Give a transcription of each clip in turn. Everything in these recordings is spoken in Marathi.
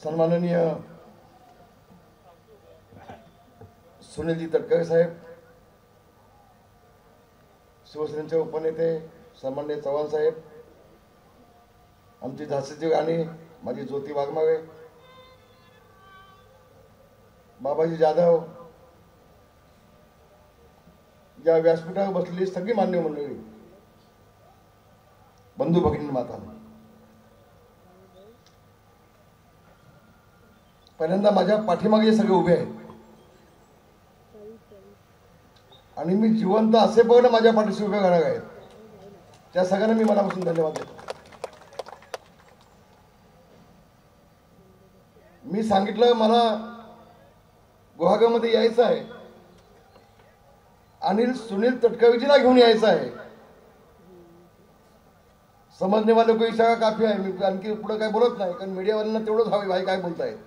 सन्माननीय सुनीलजी तटकरे साहेब, शिवसेनेचे उपनेते सन्माननीय चव्हाण साहेब, आमची झाशीची गाणी माझी ज्योती वाघमारे, बाबाजी जाधव, या व्यासपीठावर बसलेली सगळी मान्य मंडळी, बंधू भगिनी माता, पहिल्यांदा माझ्या पाठीमागे सगळे उभे आहेत आणि मी जिवंत असे पण माझ्या पाठीशी उभे राहणार आहेत, त्या सगळ्यांना मी मनापासून धन्यवाद देतो. मी सांगितलं मला गुहागरमध्ये यायचं आहे आणि सुनील तटकरेजीला घेऊन यायचं आहे. समजने वाले को इशारा काफी आहे. मी आणखी पुढे काय बोलत नाही, कारण मीडियावाल्यांना तेवढंच हवं भाई काय बोलतायत.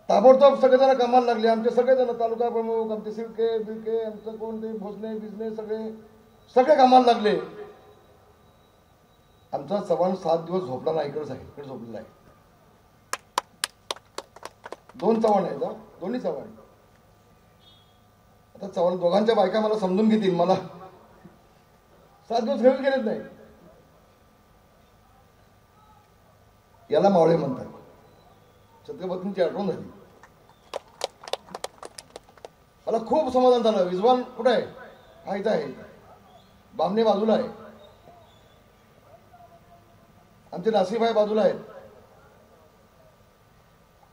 ताबडतोब सगळेजण कामाला लागले. आमचे सगळेजण तालुका प्रमुख, आमचे सिरके बिरके, आमचं कोण ते भोसने बिजने सगळे कामाला लागले. आमचा चव्हाण 7 दिवस झोपला नाही. इकडेच आहे, इकडे झोपलेला आहे. 2 चव्हाण आहेत, दोन्ही चव्हाण. आता चव्हाण दोघांच्या बायका मला समजून घेतील. मला 7 दिवस घेऊन गेलेच नाही. याला मावळे म्हणतात. छत्रपतींची आठवण झाली. मला खूप समाधान झालं. विद्वान कुठे आहे? हा इथं आहे. बामणे बाजूला आहे. आमचे नासिकभाई बाजूला आहेत.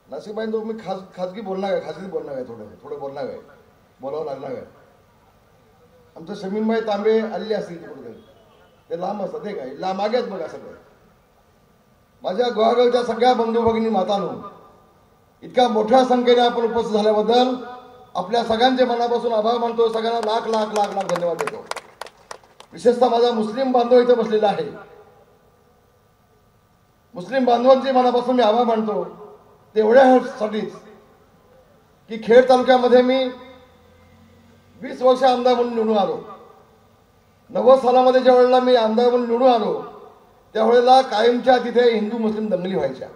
नासिकभाई तो मी खाजगी बोलणार आहे, खाजगी बोलणार आहे, थोडं बोलणार आहे, बोलावं लागणार आहे. आमचं शमीनभाई तांबे आलेले असतील कुठे, ते लांब असतात. ते काय लांब मागेच बघा सगळं. माझ्या गुहागरच्या सगळ्या बंधू भगिनी मातांनो, इतक्या मोठ्या संख्येने आपण उपस्थित झाल्याबद्दल आपल्या सगळ्यांचे मनापासून आभार मानतो. सगळ्यांना लाख लाख लाख लाख धन्यवाद देतो. विशेषतः माझा मुस्लिम बांधव इथे बसलेला आहे. मुस्लिम बांधवांचे मनापासून मी आभार मानतो. तेवढ्यासाठीच की खेड तालुक्यामध्ये मी 20 वर्ष आमदार म्हणून निवडून आलो. 90 सालामध्ये ज्या वेळेला मी आमदार म्हणून निवडून आलो त्यावेळेला कायमच्या तिथे हिंदू मुस्लिम दंगली व्हायच्या.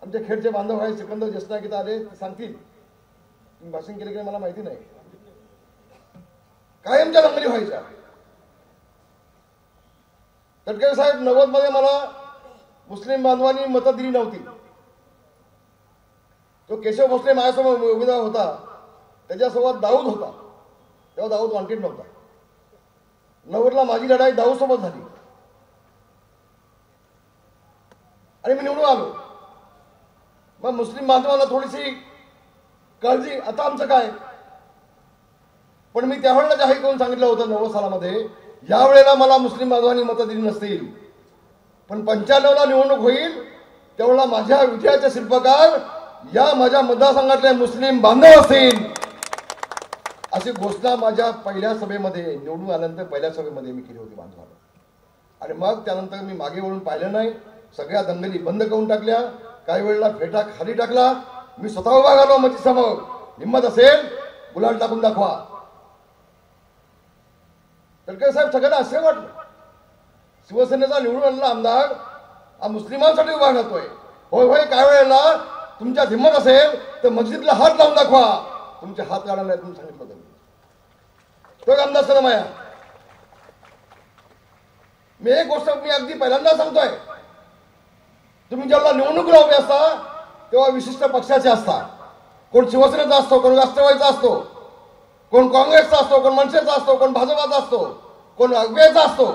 आमच्या खेडचे बांधव आहे, सिकंदर जसनाक इथं आले, ते सांगतील. भाषण केले की मला माहिती नाही. कायमच्या दंगली व्हायच्या. तटकरे साहेब 90 मध्ये मला मुस्लिम बांधवांनी मतं दिली नव्हती. तो केशव भोसले माझ्यासमोर उमेदवार होता, त्याच्यासोबत दाऊद होता. तेव्हा दाऊद वॉन्टेड नव्हता. 90ला माझी लढाई दाऊद सोबत झाली आणि मी निवडून आलो. मग मुस्लिम बांधवांना थोडीशी काळजी, आता आमचं काय. पण मी त्यावेळेला जाहीर करून सांगितलं होतं 90 सालामध्ये, यावेळेला मला मुस्लिम बांधवांनी मतं दिली नसतील, पण 95ला निवडणूक होईल त्यावेळेला माझ्या विजयाचे शिल्पकार या माझ्या मतदारसंघातले मुस्लिम बांधव असतील, अशी घोषणा माझ्या पहिल्या सभेमध्ये, निवडून आल्यानंतर पहिल्या सभेमध्ये मी केली होती बांधवांना. आणि मग त्यानंतर मी मागे वळून पाहिलं नाही. सगळ्या दंगली बंद करून टाकल्या. काही वेळेला फेटा खाली टाकला. मी स्वतः उभा राहिलो मस्जिदसमोर. हिंमत असेल गुलाल टाकून दाखवा. तटकरे साहेब सगळ्यांना असे वाटलं शिवसेनेचा निवडून आलेला आमदार हा मुस्लिमांसाठी उभा राहतोय. होय होय, काय वेळेला तुमच्यात हिंमत असेल तर मस्जिदला हात लावून दाखवा. तुमचे हात काढणार नाही तुम्ही सांगितलं होतं. तो आमदार सलमाया. मी एक गोष्ट मी अगदी पहिल्यांदा सांगतोय, तुम्ही जेव्हा निवडणुकीला उभे असता तेव्हा विशिष्ट पक्षाचे असता. कोण शिवसेनेचा असतो, कोण राष्ट्रवादीचा असतो, कोण काँग्रेसचा असतो, कोण मनसेचा असतो, कोण भाजपाचा असतो, कोण अगवेचा असतो.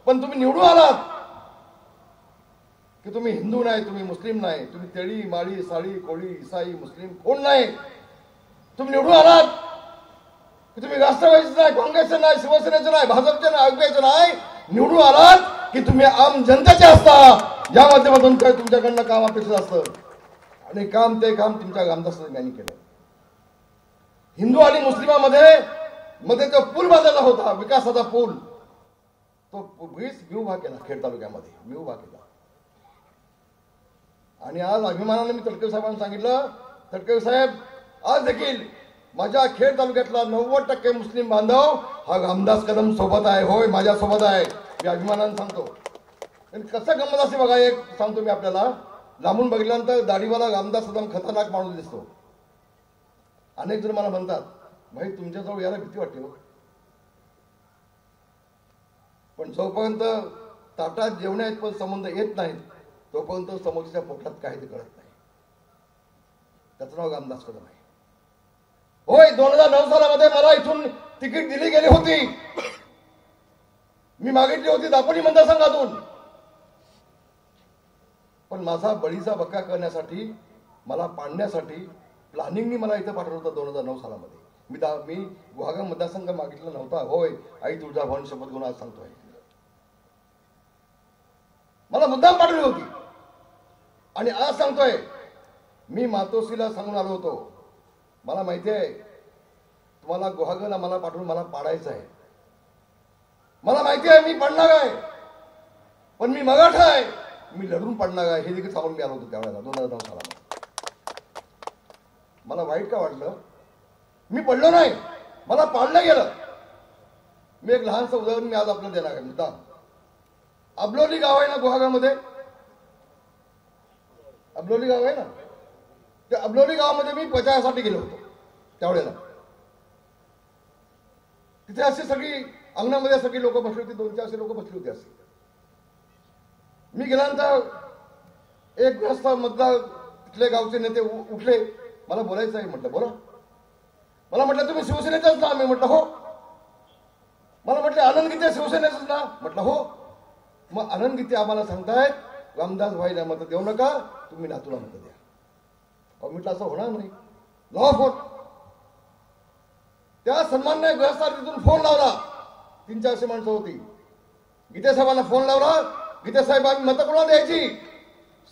पण तुम्ही निवडून आलात की तुम्ही हिंदू नाही, तुम्ही मुस्लिम नाही, तुम्ही तेळी माळी साळी कोळी इसाई मुस्लिम कोण नाही. तुम्ही निवडून आलात की तुम्ही राष्ट्रवादीचे नाही, काँग्रेसचे नाही, शिवसेनेचे नाही, भाजपचे नाही, अगवेचे नाही. निवडून आलात की तुम्ही आम जनतेचे असता. या माध्यमातून काय तुमच्याकडनं काम अपेक्षित असतं आणि ते काम तुमच्या आमदारांनी केलं. हिंदू आणि मुस्लिमांमध्ये तो पूल बांधलेला होता, विकासाचा पूल. तो मी उभा केला खेड तालुक्यामध्ये, मी उभा केला. आणि आज अभिमानाने मी तटकरे साहेबांना सांगितलं, तटकरे साहेब आज देखील माझ्या खेड तालुक्यातला 90% मुस्लिम बांधव हा रामदास कदम सोबत आहे. होय, माझ्या सोबत आहे. मी अभिमानाने सांगतो. कसं गंमत असते बघा. एक सांगतो मी आपल्याला, लांबून बघितल्यानंतर दाढीवाला रामदास कदम खतरनाक माणूस दिसतो. अनेक जण मला म्हणतात, भाई तुमच्याजवळ यायला भीती वाटते हो. पण जोपर्यंत ताटात जेवणे आहेत पण संबंध येत नाहीत तोपर्यंत समोरच्या पोटात काही ते कळत नाही. त्याचं नाव रामदास कदम आहे. होय, 2009 सालामध्ये मला इथून तिकीट दिली गेली होती. मी मागितली होती दापोली मतदारसंघातून. पण माझा बळीचा बक्का करण्यासाठी, मला पाडण्यासाठी प्लॅनिंगनी मला इथं पाठवलं होतं 2009 सालामध्ये. मी गुहागर मतदारसंघ मागितला नव्हता. होय, आई तुळजाभवानी शपथ घेऊन आज सांगतोय, मला मुद्दाम पाठवली होती. आणि आज सांगतोय, मी मातोश्रीला सांगून आलो होतो, मला माहिती आहे तुम्हाला गुहागरला मला पाठवून मला पाडायचं आहे. मला माहिती आहे मी पडणार आहे, पण मी मराठा आहे, मी लढून पडणार आहे, हे देखील सांगून मी आलो होतो त्यावेळेला 2009 साला. मला वाईट का वाटलं? मी पडलो नाही, मला पाडलं गेलं. मी एक लहानसं उदाहरण मी आज आपल्याला देणार आहे. मुद्दा अबलोली गाव आहे ना गुहागरमध्ये, अबलोली गाव आहे ना, त्या अबलोली गावामध्ये मी प्रचारासाठी गेलो होतो त्यावेळेला. तिथे अशी सगळी अंगणामध्ये सगळी लोक बसली होती, 200-400 लोक बसली होती. असे मी गेल्यानंतर एक ग्रस्त मतदार तिथले गावचे नेते उठले, मला बोलायचं आहे. म्हटलं बोला. मला म्हटलं तुम्ही शिवसेनेचाच ना? मी म्हटलं हो. मला म्हटलं आनंद गीते शिवसेनेचंच ना? म्हटलं हो. मग आनंद गीते आम्हाला सांगतायत रामदास भाईला मत देऊ नका, तुम्ही नातूला मत द्या. अहो म्हटलं असं होणार नाही. लावा फोन. त्या सन्मान्य गृहस्थाला तिथून फोन लावला. 300-400 माणसं होती. गीते साहेबांना फोन लावला. गीते साहेब आम्ही मतं कोणाला द्यायची?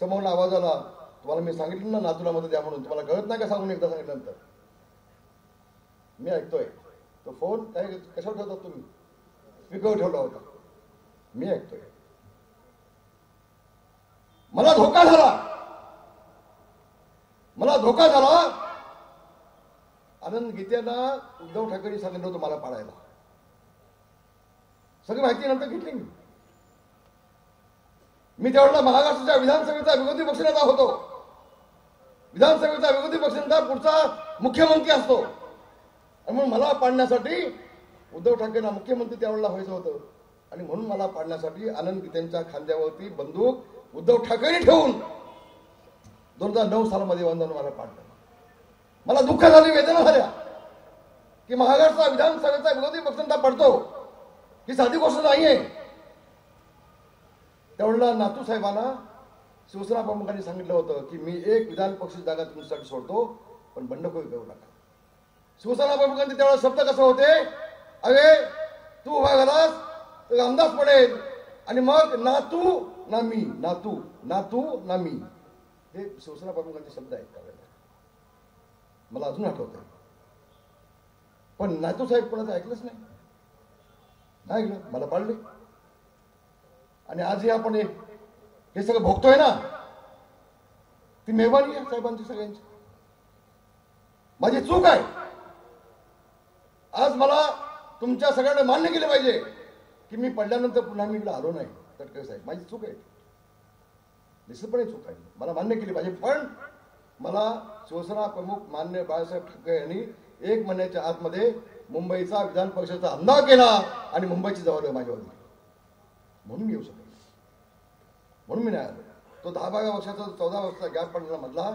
समोर आवाज आला, तुम्हाला मी सांगितलं ना नातूला मत द्या म्हणून, तुम्हाला कळत नाही का सांगून एकदा सांगितल्यानंतर? मी ऐकतोय. तो फोन काय कशावर ठेवतात तुम्ही? स्पीकरवर ठेवला होता. मी ऐकतोय. मला धोका झाला. मला धोका झाला. आनंद गीतेंना उद्धव ठाकरे सांगितलं होतं मला पाडायला. सगळी माहिती नंतर घेतली. मी त्यावेळेला महाराष्ट्राच्या विधानसभेचा विरोधी पक्षनेता होतो. विधानसभेचा विरोधी पक्षनेता पुढचा मुख्यमंत्री असतो. आणि म्हणून मला पाडण्यासाठी उद्धव ठाकरेंना मुख्यमंत्री त्यावेळेला व्हायचं होतं. आणि म्हणून मला पाडण्यासाठी आनंद गीतेंच्या खांद्यावरती बंदूक उद्धव ठाकरे ठेवून 2009 सालामध्ये वंदन मला पाडलं. मला दुःख झाली, वेदना झाल्या की महाराष्ट्र विधानसभेचा विरोधी पक्षनेता पडतो ही साधी गोष्ट नाहीये. त्यावेळेला नातू साहेबांना शिवसेना प्रमुखांनी सांगितलं होतं की मी एक विधान पक्षाची जागा तुमच्यासाठी सोडतो, पण बंडखोरी करू नका. शिवसेना प्रमुखांचे त्यावेळेला शब्द कसे होते? अरे तू उभा झालास तर रामदास पडेल आणि मग ना तू ना मी, नातू नातू ना मी, हे शिवसेना प्रमुखांचे शब्द आहेत त्यावेळेला. मला अजून आठवत आहे. पण नातू साहेब कोणाचं ऐकलंच नाही. नाही ऐकलं, मला पाडले. आणि आजही आपण हे सगळं भोगतोय ना, ती मेहरबानी आहे साहेबांची सगळ्यांची. माझी चूक आहे. आज मला तुमच्या सगळ्यांना मान्य केलं पाहिजे की मी पडल्यानंतर पुन्हा मी इकडे आलो नाही. तटकरे साहेब, माझी चूक आहे, निश्चितपणे चूक आहे, मला मान्य केली पाहिजे. पण मला शिवसेना प्रमुख मान्य बाळासाहेब ठाकरे यांनी 1 महिन्याच्या आतमध्ये मुंबईचा विधान परिषदेचा आमदार केला आणि मुंबईची जबाबदारी माझ्यावर दिली. म्हणून मी येऊ शकलो, म्हणून मी नाही आलो. तो 10-12 वर्षाचा 14 वर्षाचा गॅप पडला मधला.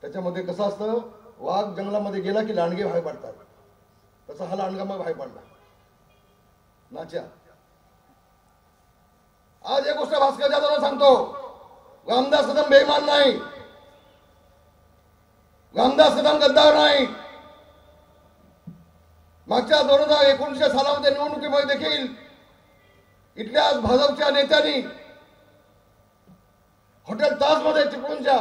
त्याच्यामध्ये कसं असतं, वाघ जंगलामध्ये गेला की लांडगे बाहेर पडतात, तसा हा लांडगा मग बाहेर पडला. नाच्या आज एक गोष्ट भास्कर जाधवला सांगतो, रामदास कदम बेईमान नाही, रामदास कदम गद्दार नाही. मागच्या 2019 सालामध्ये निवडणुकीमध्ये देखील इथल्या भाजपच्या नेत्यांनी हॉटेल ताजमध्ये चिपळूणच्या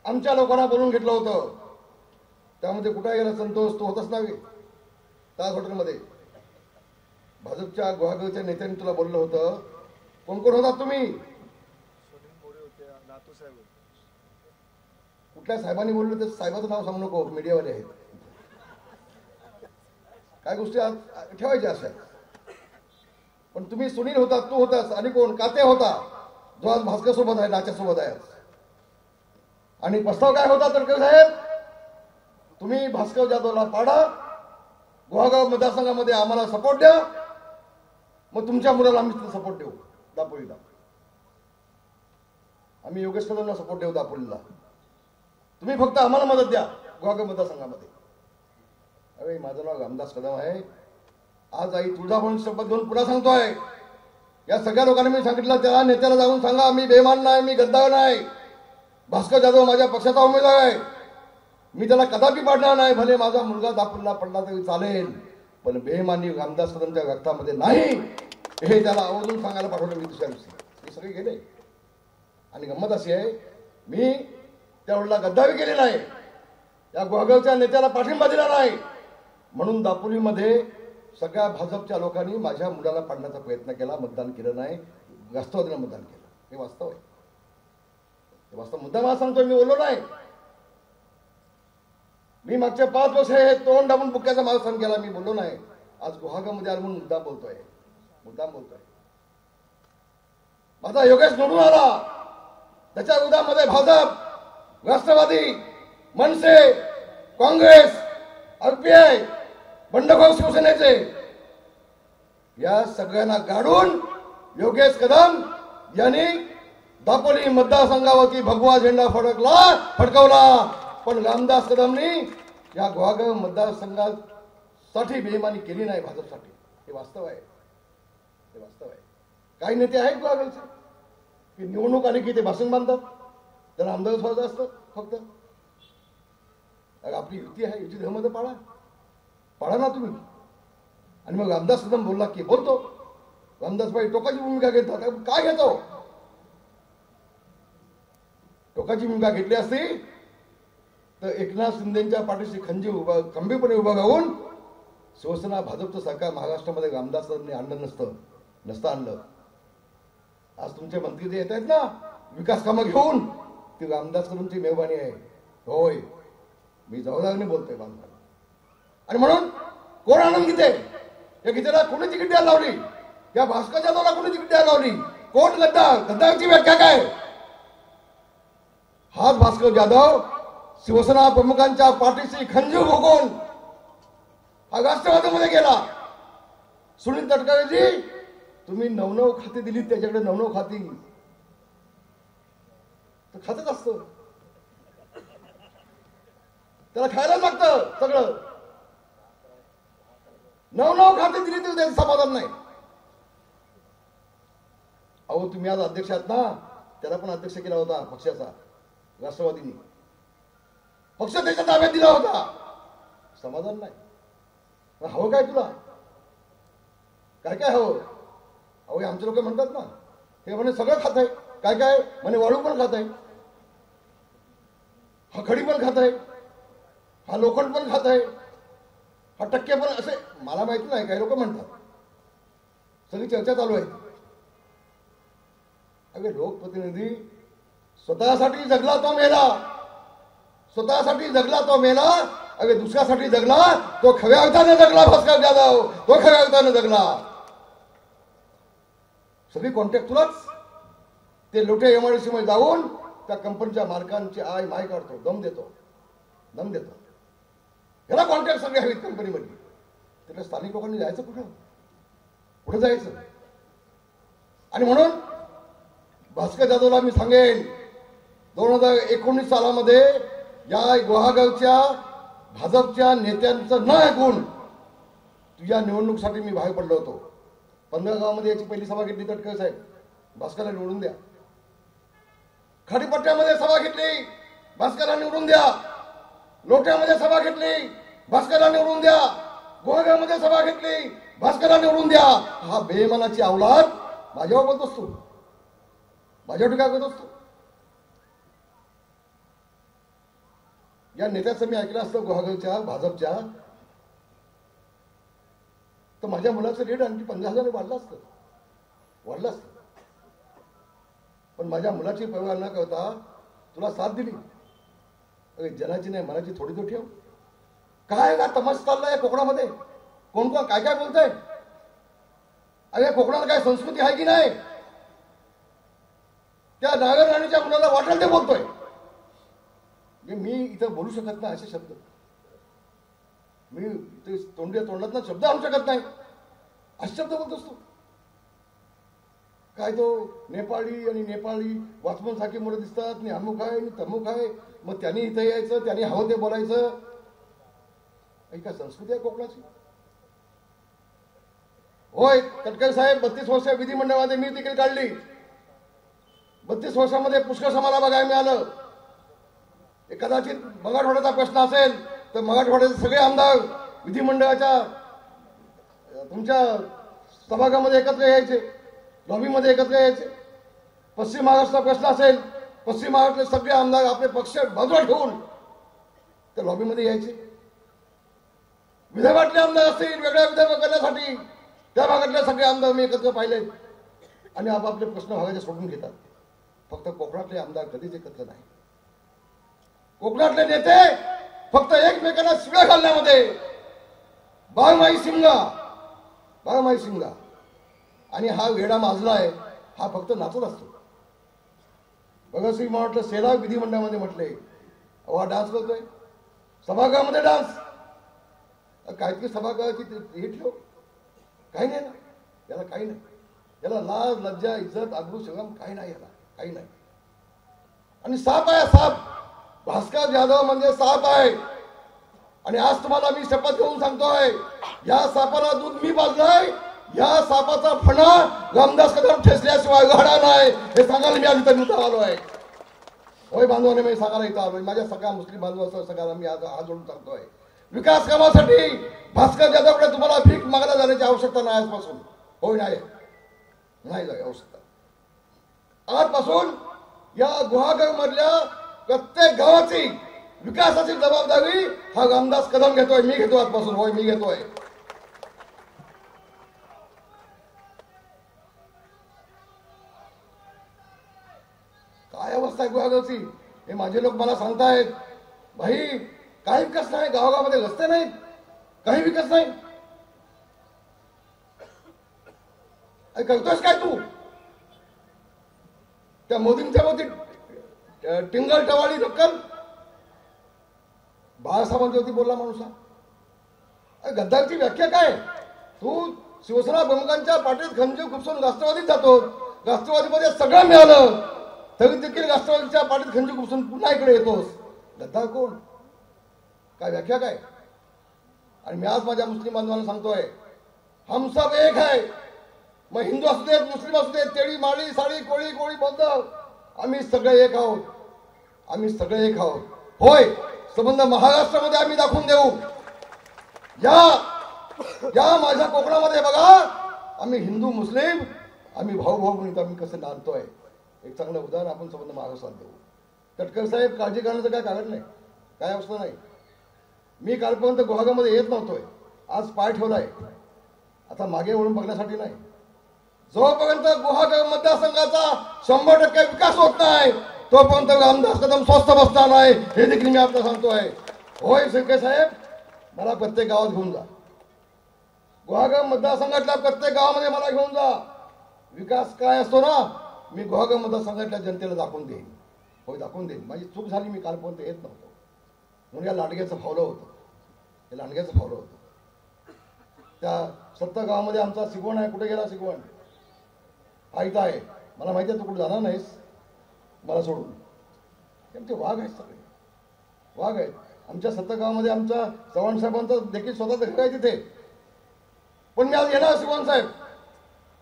आमच्या लोकांना बोलून घेतलं होतं. त्यामध्ये कुठे गेला संतोष? तो होताच नाही ताज हॉटेलमध्ये. भाजपच्या गुहागरच्या नेत्यांनी तुला बोललं होतं. कोण कोण होतात तुम्ही? कुठल्या साहेबांनी बोललं ते साहेबाचं नाव सांगू नको, मीडियावाले आहेत. काय गोष्टी ठेवायच्या अशा. पण तुम्ही सुनील होता, तू होतास आणि कोण काते होता जो आज भास्कर सोबत आहे, नाच्या सोबत आहे. आणि प्रस्ताव काय होता तडकरे साहेब, तुम्ही भास्कर जाधवला पाडा, गुहागाव मतदारसंघामध्ये आम्हाला सपोर्ट द्या, मग तुमच्या मुलाला आम्ही सपोर्ट देऊ दापोलीला, आम्ही योगेश कदमला सपोर्ट देऊ दापोलीला, तुम्ही फक्त आम्हाला मदत द्या गुहागाव मतदारसंघामध्ये. अरे माझं नाव रामदास कदम आहे. आज आई तुळजाभवानी शपथ घेऊन पुन्हा सांगतोय, या सगळ्या लोकांनी मी सांगितलं त्या नेत्याला जाऊन सांगा मी बेमान नाही, मी गद्दार नाही, भास्कर जाधव माझ्या पक्षाचा उमेदवार आहे, मी त्याला कदापि पाडणार नाही, भले माझा मुलगा दापोलीला पडला तरी चालेल, पण बेमानी रामदास कदमच्या रक्तामध्ये नाही, हे त्याला आवर्जून सांगायला पाठवलं मी दुसऱ्या दिवशी. हे सगळे गेले. आणि गंमत अशी आहे, मी त्यावेळेला गद्दारी केली नाही, या गुहागावच्या नेत्याला पाठिंबा दिला नाही, म्हणून दापोलीमध्ये सगळ्या भाजपच्या लोकांनी माझ्या मुलाला पाडण्याचा प्रयत्न केला, मतदान केलं नाही, राष्ट्रवादीला मतदान केलं. हे वास्तव आहे, हे वास्तव. मुद्दा मला सांगतोय, मी बोललो नाही. मी मागच्या 5 वर्ष हे तोंड दाबून बुक्याचा माल सहन केला, मी बोललो नाही. आज गुहागावमध्ये आलो म्हणून मुद्दाम बोलतोय. माझा योगेश निवडून आला, त्याच्या विरोधामध्ये भाजप, राष्ट्रवादी, मनसे, काँग्रेस, आरपीआय, बंडखोर शिवसेनेचे या सगळ्यांना गाडून योगेश कदम यांनी दापोली मतदारसंघावरती भगवा झेंडा फडकवला. पण रामदास कदमनी या गुहागाव मतदारसंघासाठी बेईमानी केली नाही भाजपसाठी. हे वास्तव आहे, हे वास्तव आहे. काही नेते आहेत गुहागावचे की निवडणूक आली की ते भाषण बांधतात, त्यांना आमदार व्हायचं असतं फक्त. आपली युती आहे, युती धर्म तर पाळा ना तुम्ही. आणि मग रामदास कदम बोलला की बोलतो. रामदासबाई टोकाची भूमिका घेतात. काय घेतो? टोकाची भूमिका घेतली असती तर एकनाथ शिंदेच्या पाठीशी खंबीरपणे उभा राहून शिवसेना भाजपचं सरकार महाराष्ट्रामध्ये रामदास कदमने आणलं नसतं आणलं. आज तुमचे मंत्री जे येत आहेत ना विकास कामं घेऊन, ती रामदास कदमची मेहरबानी आहे. होय, मी जबाबदारीने बोलतोय बांधकाम. आणि म्हणून कोण आनंद गीते, या गीतेला कोणी तिकीट द्यायला लावली, या भास्कर जाधवला कोणी तिकीट द्यायला लावली, कोण गद्दारची व्याख्या काय? हाच भास्कर जाधव शिवसेना प्रमुखांच्या पाठीशी खंजीर भोगून हा राष्ट्रवादीमध्ये गेला. सुनील तटकरेजी, तुम्ही 9 खाती दिली, त्याच्याकडे 9 खाती तर खातच असतं, त्याला खायला लागतं सगळं. 9 खाते दिली तरी त्याचं समाधान नाही. अहो तुम्ही आज अध्यक्ष आहात ना, त्याला पण अध्यक्ष केला होता पक्षाचा, राष्ट्रवादीने पक्ष त्याच्या ताब्यात दिला होता, समाधान नाही. हवं काय तुला? काय काय हवं? अहो आमचे लोक म्हणतात ना, हे म्हणे सगळं खात आहे, काय काय म्हणे वाळू पण खात आहे, हा खडी पण खात आहे, हा लोखंड पण खात आहे, हा टक्के पण, असे मला माहिती नाही, काही लोक म्हणतात. सगळी चर्चा चालू आहे. अगे लोकप्रतिनिधी स्वतःसाठी जगला तो मेला, स्वतःसाठी जगला तो मेला. अगे दुसऱ्यासाठी जगला तो खऱ्या अर्थाने जगला. भास्कर जाधव तो खऱ्या अर्थाने जगला. सगळी कॉन्टॅक्ट तुलाच. ते लोटे एमआयडीसी मध्ये जाऊन त्या कंपनीच्या मालकांची आय माय काढतो, दम देतो. याला कॉन्टॅक्ट सगळे हवेत कंपनीमध्ये. त्याला स्थानिक लोकांनी जायचं कुठं जायचं? आणि म्हणून भास्कर जाधवला मी सांगेन, 2019 सालामध्ये या गुहागावच्या भाजपच्या नेत्यांचं न ऐकून तुझ्या निवडणुकीसाठी मी बाहेर पडलो होतो. 15 गावामध्ये याची पहिली सभा घेतली. तटकरे साहेब, भास्करला निवडून द्या. खाडीपट्ट्यामध्ये सभा घेतली, भास्करला निवडून द्या. लोट्यामध्ये सभा घेतली, भास्करला निवडून द्या. गुहागावमध्ये सभा घेतली, भास्करला निवडून द्या. हा बेईमानाची अवलाद माझ्यावर बोलत असतो, माझ्यावर टीका करत असतो. या नेत्याचं मी ऐकलं असतं गुहागावच्या भाजपच्या, तर माझ्या मुलाचं रेट आणखी 50,000 वाढलं असतं. पण माझ्या मुलाची पर्वा न करता तुला साथ दिली. अरे जनाची नाही मनाची थोडी तो ठेव. काय का तमाशा चाललाय कोकणामध्ये? कोण काय काय बोलतंय? अरे कोकणात काय संस्कृती आहे की नाही? त्या नागर राणीच्या मुलाला वाटेल ते बोलतोय. मी इथं बोलू शकत नाही असे शब्द, मी ते तोंडात ना शब्द आणू शकत नाही असे शब्द बोलत असतो. काय तो नेपाळी वाचमन सारखी मुलं दिसतात, आणि अमुक आहे आणि तमुक आहे, मग त्यांनी इथं यायचं, त्यांनी हवं ते बोलायचं. काय संस्कृती आहे कोकणाची? होय तटकरे साहेब, 32 वर्ष विधिमंडळामध्ये मी देखील काढली. 32 वर्षामध्ये पुष्कळ आम्हाला बघायला मिळालं. कदाचित मराठवाड्याचा प्रश्न असेल तर मराठवाड्याचे सगळे आमदार विधिमंडळाच्या तुमच्या सभागृहामध्ये एकत्र यायचे, लॉबीमध्ये एकत्र यायचे. पश्चिम महाराष्ट्राचा प्रश्न असेल, पश्चिम महाराष्ट्रातले सगळे आमदार आपले पक्ष बाजूला ठेवून त्या लॉबीमध्ये यायचे. विदर्भातले आमदार असतील वेगळ्या विदर्भ करण्यासाठी त्या भागातले सगळे आमदार मी एकत्र पाहिले आणि आपापले प्रश्न भागाचे सोडून घेतात. फक्त कोकणातले आमदार कधीच एकत्र नाही. कोकणातले नेते फक्त एकमेकांना शिव्या घालण्यामध्ये बाळमाई शिमगा आणि हा वेडा माजलाय, हा फक्त नाचत असतो. भगतसिंग म्हटलं सेला विधिमंडळामध्ये म्हटले, हा डान्स करतोय सभागृहामध्ये, डान्स काहीतरी सभागृहाची हे ठेव, काही नाही ना याला, काही नाही याला, लाज लज्जा इज्जत आबरू संगम काही नाही याला, काही नाही. आणि साप आहे, साप भास्कर जाधव म्हणजे साप आहे. आणि आज तुम्हाला मी शपथ घेऊन सांगतोय, या सापाला दूध मी पाजलंय, या सापाचा फणा रामदास कदम ठेचल्याशिवाय घडा नाही, हे सांगायला मी आज इथं आलो आहे. होय बांधवाने मी सांगायला इथं आलोय, माझ्या सगळ्या मुस्लिम बांधवांसह सगळ्याला मी आज हात जोडून सांगतोय, विकास कामासाठी भास्कर जाधवकडे तुम्हाला भीक मागायला जाण्याची आवश्यकता नाही आजपासून. होय नाही आवश्यकता. आजपासून या गुहागर मधल्या प्रत्येक गावाची विकासाची जबाबदारी हा रामदास कदम घेतोय, मी घेतो आजपासून. होय मी घेतोय. काय अवस्था आहे गुहागरची हे माझे लोक मला सांगतायत. भाई काही विकास नाही, गावागावामध्ये रस्ते नाहीत, काही विकास नाही. करतोयस काय तू? त्या मोदींच्या मध्ये टिंगल टवाळी रक्कल बाळासाहेबांच्यावरती बोलला माणूस. गद्दारची व्याख्या काय? तू शिवसेना प्रमुखांच्या पाठीत खंजीर खुपसून राष्ट्रवादीत जातो, राष्ट्रवादीमध्ये सगळं मिळालं तरी देखील राष्ट्रवादीच्या पाठीत खंजीर खुपसून पुन्हा इकडे येतोस. गद्दार कोण? काय व्याख्या काय? आणि मी आज माझ्या मुस्लिम बांधवांना सांगतोय, हम सब एक है. मग हिंदू असू देत, मुस्लिम असू देत, तेळी माळी साडी कोळी कोळी बौद्ध, आम्ही सगळे एक आहोत, आम्ही सगळे एक आहोत. होय संबंध महाराष्ट्रामध्ये आम्ही दाखवून देऊ. या माझ्या कोकणामध्ये बघा, आम्ही हिंदू मुस्लिम आम्ही भाऊ म्हणून आम्ही कसं नांदतोय. एक चांगलं उदाहरण आपण संबंध महाराष्ट्रात देऊ. तटकरे साहेब काळजी करण्याचं काय कारण नाही, काय अवस्था नाही. मी कालपर्यंत गुहागामध्ये येत नव्हतोय, आज पाय ठेवलाय. आता मागे वळून बघण्यासाठी नाही. जोपर्यंत गुहागर मतदारसंघाचा 100% विकास होत नाही तोपर्यंत रामदास कदम स्वस्थ बसणार नाही, हे देखील मी आपल्याला सांगतोय. होय शिर्के साहेब, मला प्रत्येक गावात घेऊन जा, गुहागर मतदारसंघातल्या प्रत्येक गावामध्ये मला घेऊन जा. विकास काय असतो ना, मी गुहागर मतदारसंघातल्या जनतेला दाखवून देईन. होय दाखवून देईन. माझी चूक झाली, मी कालपर्यंत येत नव्हतो म्हणून या लांडग्याचं फावलं होतं, हे लांडग्याचं फावलं होतं. त्या 70 गावामध्ये आमचा सिगवण आहे. कुठे गेला सिगवण? हा इथं आहे. मला माहिती आहे तू कुठे जाणार नाहीस मला सोडून. ते वाघ आहेत, सगळे वाघ आहेत. आमच्या 70 गावामध्ये आमच्या चव्हाण साहेबांचं देखील स्वतःच घर आहे तिथे. पण मी आज येणार सिगवण साहेब,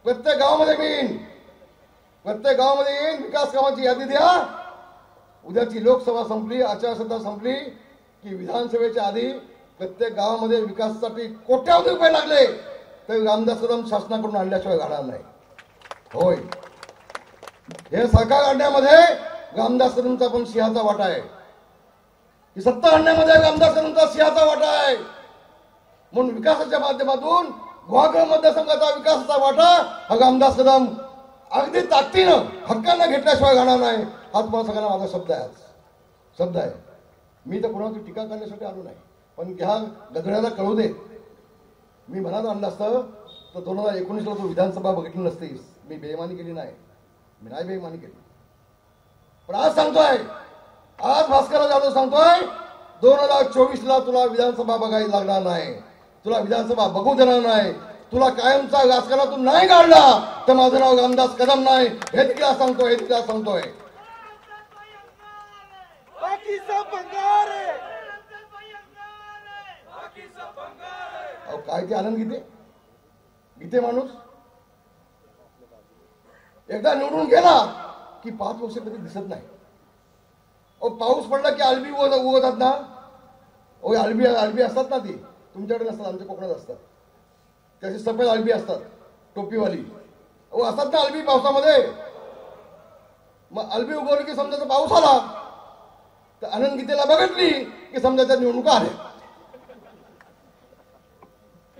प्रत्येक गावामध्ये मी येईन, प्रत्येक गावामध्ये येईन. विकास कामाची यादी द्या. उद्याची लोकसभा संपली, आचारसंहिता संपली की विधानसभेच्या आधी प्रत्येक गावामध्ये विकासासाठी कोट्यावधी रुपये लागले तर रामदास कदम शासनाकडून आणल्याशिवाय घडणार नाही. होय, हे सरकार आणण्यामध्ये रामदास कदमचा पण सिंहाचा वाटा आहे. ही सत्ता आणण्यामध्ये रामदास कदमचा सिंहाचा वाटा आहे. म्हणून विकासाच्या माध्यमातून गुहागर मतदारसंघाचा विकासाचा वाटा हा रामदास कदम अगदी ताकदीनं हक्कानं घेतल्याशिवाय घडणार नाही. हा तुम्हाला सगळ्यांना माझा शब्द आहे, शब्द आहे. मी तर कोणाची टीका करण्यासाठी आलो नाही, पण ह्या गधड्याला कळू दे. मी मनात आणलं असतं तर 2019ला तू विधानसभा बघितली नसतीस. मी बेईमानी केली नाही, मी नाही बेईमानी केली. पण आज सांगतोय, आज भास्कर जाधव सांगतोय 2024ला तुला विधानसभा बघायला लागणार नाही, तुला विधानसभा बघू देणार नाही. तुला कायमचा राजकारणातून नाही काढला तर माझं नाव रामदास कदम नाही, हे तिला सांगतोय, हे तिला सांगतोय. काय ते आनंद गीते माणूस एकदा निवडून गेला की 5 वर्ष कधी दिसत नाही. पाऊस पडला की अलबी उगवतात ना, अलबी असतात ना, ती तुमच्याकडे नसतात, आमच्या कोकणात असतात. त्याची सफेद अलबी असतात, टोपीवाली असतात ना अलबी पावसामध्ये. मग अलबी उगवली की समजायचा पाऊस आला, तर आनंद गीतेला बघितली की समजायच्या निवडणुका आल्या.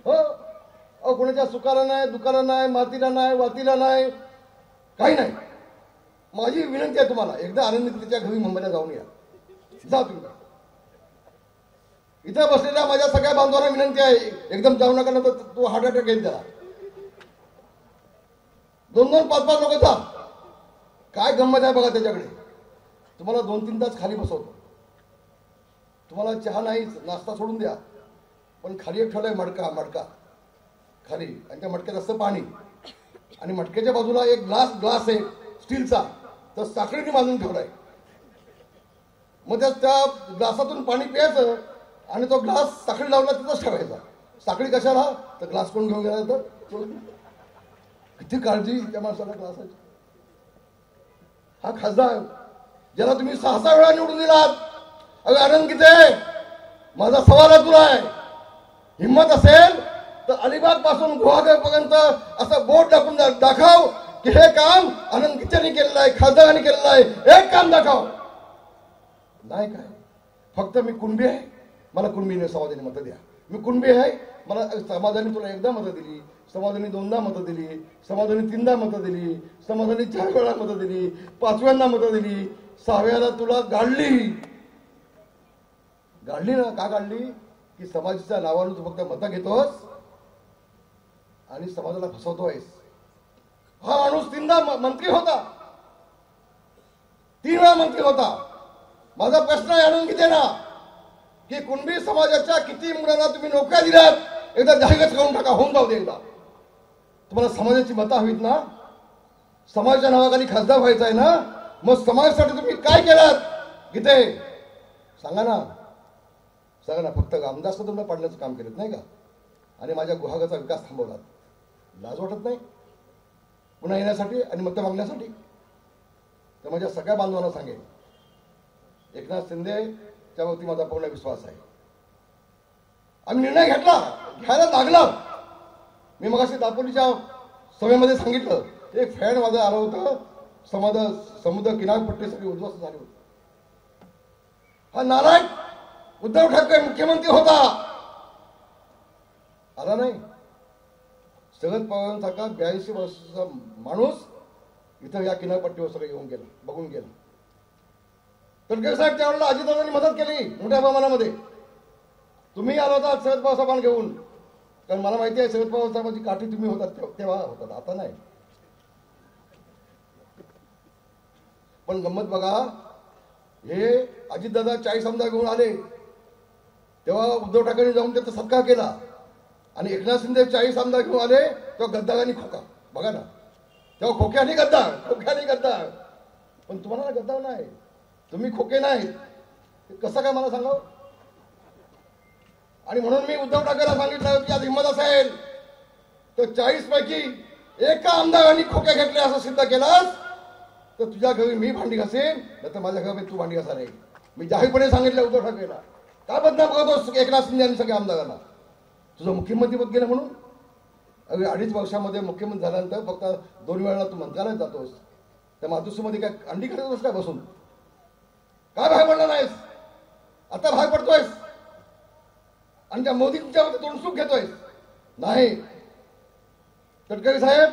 हो, कोणाच्या सुखाला नाही, दुखाला नाही, मातीला नाही, वातीला नाही, काही नाही. माझी विनंती आहे तुम्हाला, एकदा आनंद गीतेच्या घरी मुंबईला जाऊन या. जा तुम्ही. इथे बसलेल्या माझ्या सगळ्या बांधवांना विनंती आहे, एकदम जाऊ नका, ना तर तो हार्ट अटॅक येईल त्याला. 2-2, 5-5 लोक जा. काय गंमत आहे बघा त्याच्याकडे. तुम्हाला 2-3 तास खाली बसवतो. तुम्हाला चहा नाही, नाश्ता सोडून द्या, पण खाली एक ठेवलाय मडका खाली, आणि त्या मटक्यात असतं पाणी, आणि मटक्याच्या बाजूला एक ग्लास आहे स्टीलचा, तर साखळीने बांधून ठेवलाय. मग त्या ग्लासातून पाणी प्यायचं आणि तो ग्लास साखळी लावला तिथंच ठेवायचा. साखळी कशाला, तर ग्लास कोण घेऊन गेला तर किती काळजी त्या माणसाला ग्लासाची. हा खासदार ज्याला तुम्ही 6-6 वेळा निवडून दिलात. अगं आनंद गीते, माझा सवाल आहे तुला, आहे हिंमत असेल तर अलिबाग पासून गुहागरपर्यंत असं बोट टाकून दाखव की हे काम आनंद गीतेने केलेलं आहे, खासदारांनी केलेलं आहे. एक काम दाखव. नाही काय, फक्त मी कुणबी आहे, मला कुणबीने समाजाने मतं द्या. मी कुणबी आहे, मला समाजाने तुला एकदा मतं दिली, समाजाने 2दा मतं दिली, समाजाने 3दा मतं दिली, समाजाने 4 वेळा मतं दिली, 5व्यांदा मतं दिली, 6व्याला तुला गाडली ना. का गाडली की समाजाच्या नावानं तू फक्त मतं घेतोस आणि समाजाला फसवतोयस. हा माणूस 3दा मंत्री होता, 3 वेळा मंत्री होता. माझा प्रश्न आहे आनंद गीते ना, की कुणबी समाजाच्या किती मुलांना तुम्ही नोकऱ्या दिल्यात, एकदा जाहीरच करून टाका, होऊन जाऊ दे एकदा. तुम्हाला समाजाची मतं हवीत ना, समाजाच्या नावाखाली खासदार व्हायचं आहे ना, मग समाजासाठी तुम्ही काय केलात गीते सांगा ना. फक्त रामदास कदमला पाडण्याचं काम केलं नाही का, आणि माझ्या गुहागाचा विकास थांबवला. लाज वाटत नाही पुन्हा येण्यासाठी आणि मतं मागण्यासाठी. तर माझ्या सगळ्या बांधवांना सांगेन, एकनाथ शिंदेच्या वरती माझा पूर्ण विश्वास आहे. आम्ही निर्णय घ्यायला लागला. मी मगाशी दापोलीच्या सभेमध्ये सांगितलं, एक फॅन माझं आलं होतं, समुद्र किनारपट्टीसाठी उद्ध्वस्त झाले होते. हा नारायण उद्धव ठाकरे मुख्यमंत्री होता, आला नाही. शरद पवारांसारखा 82 वर्षाचा माणूस इथं या किनारपट्टीवर सगळं येऊन गेला, बघून गेला. तडकरे साहेब त्यावेळेला अजितदादांनी मदत केली मोठ्या प्रमाणामध्ये. तुम्ही आला होता शरद पवार साहेबांना घेऊन, कारण मला माहिती आहे शरद पवार साहेबांची काठी तुम्ही होतात तेव्हा होतात, आता नाही. पण गंमत बघा, हे अजितदादा 40 आमदार घेऊन आले तेव्हा उद्धव ठाकरे जाऊन त्याचा सत्कार केला, आणि एकनाथ शिंदे 40 आमदार घेऊन आले तेव्हा गद्दारांनी खोका. बघा ना, तेव्हा खोक्याने गद्दार. पण तुम्हाला गद्दार नाही, तुम्ही खोके नाही, कसं काय मला सांगावं. आणि म्हणून मी उद्धव ठाकरेला सांगितलं की आज हिंमत असेल तर 40 पैकी एका आमदारांनी खोके घेतले असं सिद्ध केलास तर तुझ्या घरी मी भांडी घासेन, नाही तर माझ्या घरी तू भांडी घासा नाही. मी जाहीरपणे सांगितलं उद्धव ठाकरेला. का बदनाम करतो एकनाथ शिंदे आणि सगळ्या आमदारांना? तुझं मुख्यमंत्री पद गेलं म्हणून. अगदी 2.5 वर्षामध्ये मुख्यमंत्री झाल्यानंतर फक्त 2 वेळा तू मंत्रालयात जातोस, त्या मातोश्रीमध्ये काय अंडी करतोस काय बसून? काय बाहेर पडला नाहीस? आता बाहेर पडतोयस आणि त्या मोदींच्यावरती तोंडसूक घेतोयस. नाही, गडकरी साहेब,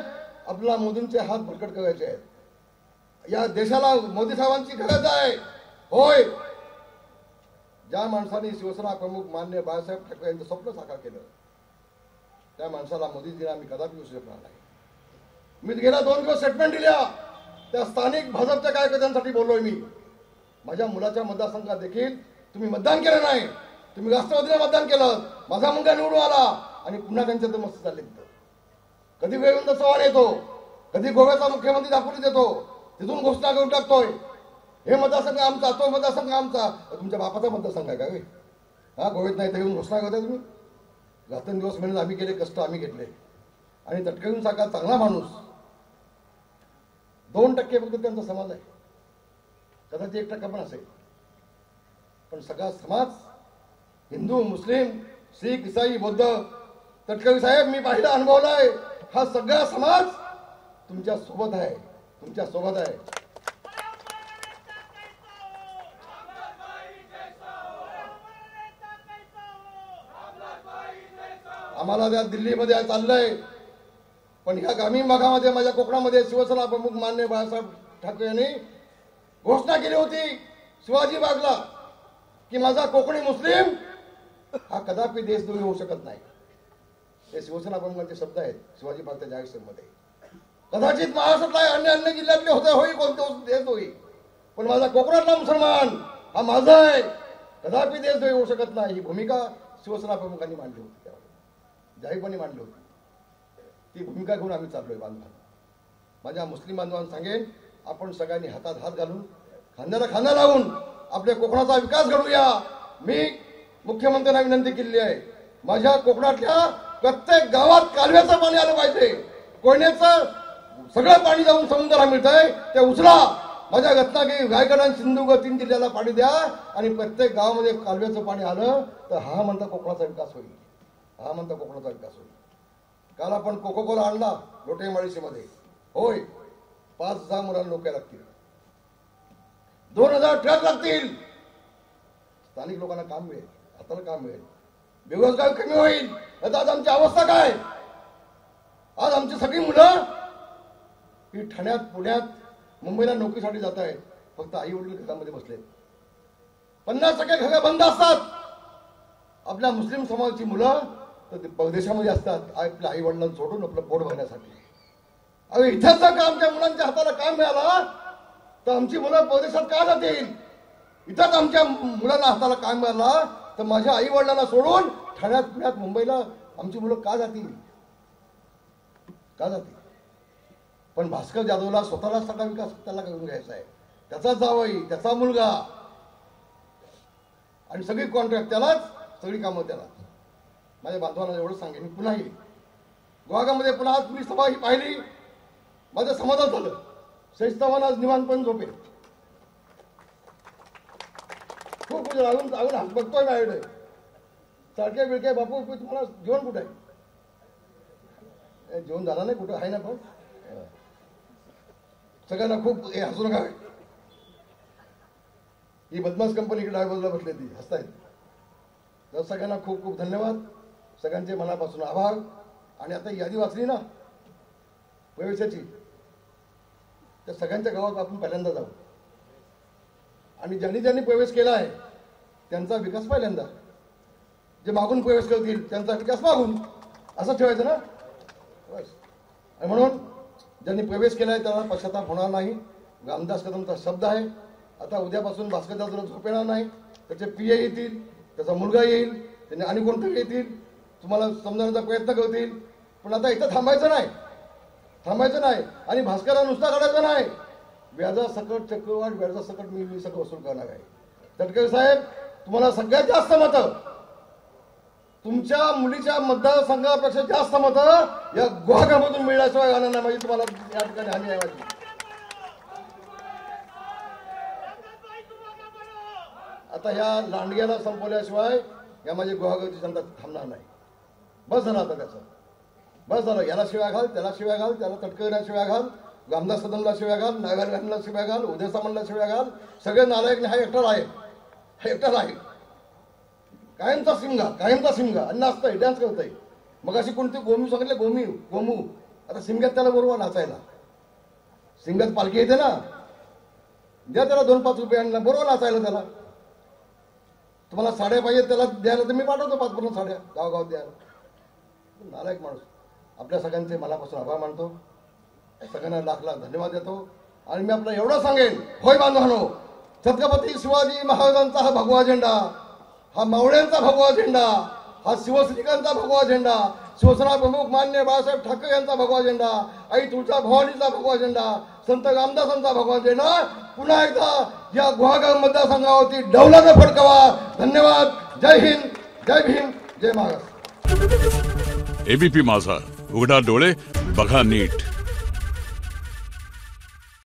आपल्याला मोदींचे हात बळकट करायचे आहेत. या देशाला मोदी साहेबांची गरज आहे. होय, ज्या माणसाने शिवसेना प्रमुख मान्य बाळासाहेब ठाकरे यांचं स्वप्न साकार केलं, त्या माणसाला मोदीजीला आम्ही कदापि विसरू शकणार नाही. मी गेल्या 2 दिवस स्टेटमेंट दिल्या. त्या स्थानिक भाजपच्या कार्यकर्त्यांसाठी बोललोय मी. माझ्या मुलाच्या मतदारसंघात देखील तुम्ही मतदान केलं नाही, तुम्ही राष्ट्रवादीला मतदान केलं, माझा मुलगा निवडून आला आणि पुन्हा त्यांच्या तर मस्त चालले. कधी गोविंद चव्हाण येतो, कधी गोव्याचा मुख्यमंत्री दाखवून देतो, तिथून घोषणा करून टाकतोय हे मतदारसंघ आमचा, तो मतदारसंघ आमचा. तुमच्या बापाचा मतदारसंघ आहे का? हा, गोव्यात नाही तर येऊन घोषणा करताय तुम्ही. रात्रंदिवस मेहनत आम्ही केले, कष्ट आम्ही घेतले आणि तटकरून सारखा चांगला माणूस 2% फक्त त्यांचा समाज आहे, कदाचित 1% पण असेल, पण सगळा समाज हिंदू, मुस्लिम, शीख, ईसाई, बौद्ध, तटकरी साहेब मी पाहिला, अनुभवलाय, हा सगळा समाज तुमच्या सोबत आहे, तुमच्या सोबत आहे. आम्हाला त्या दिल्लीमध्ये चाललंय, पण ह्या ग्रामीण भागामध्ये माझ्या कोकणामध्ये शिवसेना प्रमुख माननीय बाळासाहेब ठाकरे यांनी घोषणा केली होती शिवाजी बागला की माझा कोकणी मुस्लिम हा कदापि देशद्रोही होऊ शकत नाही. हे शिवसेना प्रमुखांचे शब्द आहेत शिवाजी बागच्या जाहीर सभेमध्ये. कदाचित महाराष्ट्रातला अन्य जिल्ह्यातले होई कोणते देशद्रोही, पण माझा कोकणातला मुसलमान हा माझा आहे, कदापि देशद्रोही होऊ शकत नाही. ही भूमिका शिवसेना प्रमुखांनी मांडली होती, जाहीरपणे मांडली होती. ती भूमिका घेऊन आम्ही चाललोय बांधवांना. माझ्या मुस्लिम बांधवांना सांगेन, आपण सगळ्यांनी हातात हात घालून खांद्याला खांदा लावून आपल्या कोकणाचा विकास घडवूया. मी मुख्यमंत्र्यांना विनंती केली आहे, माझ्या कोकणातल्या प्रत्येक गावात कालव्याचं पाणी आलं पाहिजे. कोयनेचं सगळं पाणी जाऊन समुद्राला मिळतंय ते उचला. माझ्या रत्नागिरी, रायगड आणि सिंधुदुर्ग 3 जिल्ह्याला पाणी द्या आणि प्रत्येक गावामध्ये कालव्याचं पाणी आलं तर हा म्हणता कोकणाचा विकास होईल, हा म्हणता कोकणाचा विकास होईल. काल आपण कोकोकोला आणला लोटेमाळीशीमध्ये, होय 5,000 मुलांना नोकऱ्या लागतील, 2,000 ट्रक लागतील, स्थानिक लोकांना काम मिळेल, हाताला काम मिळेल, बेरोजगार कमी होईल. आता आज आमची अवस्था काय? आज आमची सगळी मुलं ही ठाण्यात, पुण्यात, मुंबईला नोकरीसाठी जात आहेत, फक्त आई वडील घरामध्ये बसलेत. 50% घरं बंद असतात. आपल्या मुस्लिम समाजाची मुलं तर ते परदेशामध्ये असतात आपल्या आई वडिलांना सोडून आपलं पोट भरण्यासाठी. अरे इथंच का आमच्या मुलांच्या हाताला काम मिळाला तर आमची मुलं परदेशात का जातील? इथंच आमच्या मुलांना हाताला काम मिळाला तर माझ्या आई वडिलांना सोडून ठाण्यात, पुण्यात, मुंबईला आमची मुलं का जातील? का जातील? पण भास्कर जाधवला स्वतःला सगळा विकास त्याला करून घ्यायचा आहे, त्याचा जावई, त्याचा मुलगा आणि सगळी कॉन्ट्रॅक्ट त्यालाच, सगळी कामं त्यालाच. माझ्या बांधवांना एवढं सांगेन, मी पुन्हा येईल गुहागामध्ये, पुन्हा आज मी सभा ही पाहिली, माझं समाधान झालं. शहीद चव्हाण आज निवांतपणे झोपेल. खूप अजून बघतोय माझ्याकडे सारखे बिळके, बापू तुम्हाला जेवण कुठं आहे? जेवण झालं नाही, कुठं आहे ना? पण सगळ्यांना खूप हसू नका, ही बदमाश कंपनी ड्रायव्हरला बसली ती हसतायत. तर सगळ्यांना खूप खूप धन्यवाद, सगळ्यांचे मनापासून आभार. आणि आता यादी वाचली ना प्रवेशाची, त्या सगळ्यांच्या गावात आपण पहिल्यांदा जाऊ आणि ज्यांनी ज्यांनी प्रवेश केला आहे त्यांचा विकास पहिल्यांदा, जे मागून प्रवेश करतील त्यांचा विकास मागून, असं ठेवायचं ना बस. आणि म्हणून ज्यांनी प्रवेश केला आहे त्यांना पश्चाताप होणार नाही. रामदास कदमचा शब्द आहे, आता उद्यापासून भास्कर जाधवला झोप येणार नाही, त्याचे पिए येतील, त्याचा मुलगा येईल, त्यांनी आणि कोणतरी येतील, तुम्हाला समजवण्याचा प्रयत्न करतील. पण आता इथं थांबायचं नाही, थांबायचं नाही. आणि भास्करला नुसता काढायचा नाही, व्याजासकट चक्रवाढ व्याजासकट मी सगळं वसूल करणार आहे. तटकरे साहेब, तुम्हाला सगळ्यात जास्त मतं, तुमच्या मुलीच्या मतदारसंघापेक्षा जास्त मतं या गुहागरमधून मिळण्याशिवाय आनंद नाही. म्हणजे तुम्हाला या ठिकाणी हानी आहे माझी. आता ह्या लांडग्याला संपवल्याशिवाय या माझी गुहागरची जनता थांबणार नाही. बस झालं आता त्याचं, बस झालं. याला शिव्या घाल, त्याला शिव्या घाल, त्याला तटकरेला शिव्या घाल, रामदास कदमला शिव्या घाल, नागार्जुनला शिव्या घाल, उदय सामंतला शिव्या घाल, सगळे नालायक. हा एकटाच आहे, हा एकटाच आहे. कायमचा सिमगा, कायमचा सिमगा. अन्न असतंय, डान्स करतंय. मग अशी कोणती गोमू सांगितले, गोमू. आता सिमग्यात त्याला बरोबर नाचायला, सिमग्यात पालखी येते ना, द्या त्याला 2-5 रुपये आणला, बरोबर नाचायला त्याला. तुम्हाला साड्या पाहिजे त्याला द्यायला तर मी पाठवतो 5-5 साड्या गावगाव द्यायला. नालायक माणूस. आपल्या सगळ्यांचे मनापासून आभार मानतो, सगळ्यांना लाख लाख धन्यवाद देतो. आणि मी आपल्याला एवढं सांगेन, होय बांधवांनो, छत्रपती शिवाजी महाराजांचा हा भगवा झेंडा, हा मावळ्यांचा भगवा झेंडा, हा शिवसैनिकांचा भगवा झेंडा, शिवसेना प्रमुख मान्य बाळासाहेब ठाकरे यांचा भगवा झेंडा, आई तुळजा भवानीचा भगवा झेंडा, संत रामदासांचा भगवा झेंडा पुन्हा एकदा या गुहागर मतदारसंघावरती डौलाने फडकावा. धन्यवाद. जय हिंद, जय भीम, जय महाराष्ट्र. एबीपी माझा, उघडा डोळे बघा नीट.